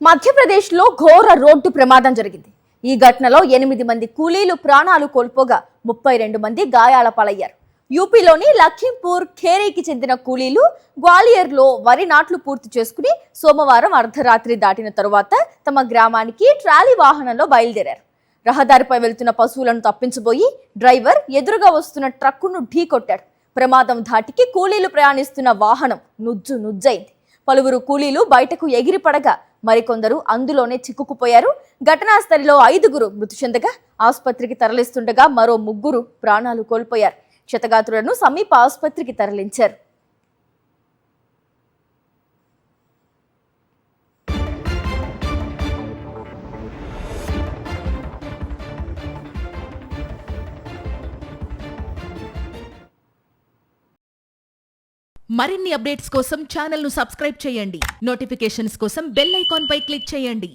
మధ్యప్రదేశ్లో ఘోర రోడ్డు ప్రమాదం జరిగింది. ఈ ఘటనలో 8 మంది కూలీలు ప్రాణాలు కోల్పోగా 32 మంది గాయాల పాలయ్యారు. యూపీలోని లఖింపూర్ ఖేరీకి చెందిన కూలీలు గ్వాలియర్లో వరి నాట్లు పూర్తి చేసుకుని సోమవారం అర్ధరాత్రి దాటిన తరువాత తమ గ్రామానికి ట్రాలీ వాహనంలో బయలుదేరారు. రహదారిపై వెళ్తున్న పశువులను తప్పించబోయి డ్రైవర్ ఎదురుగా వస్తున్న ట్రక్కును ఢీకొట్టాడు. ప్రమాదం ధాటికి కూలీలు ప్రయాణిస్తున్న వాహనం నుజ్జైంది. పలువురు కూలీలు బయటకు ఎగిరిపడగా మరికొందరు అందులోనే చిక్కుకుపోయారు. ఘటనా స్థలిలో 5గురు మృతి చెందగా ఆసుపత్రికి తరలిస్తుండగా మరో 3 ప్రాణాలు కోల్పోయారు. క్షతగాత్రులను సమీప ఆసుపత్రికి తరలించారు. మరిన్ని అప్డేట్స్ కోసం ఛానల్ ను సబ్స్క్రైబ్ చేయండి. నోటిఫికేషన్స్ కోసం బెల్ ఐకాన్ పై క్లిక్ చేయండి.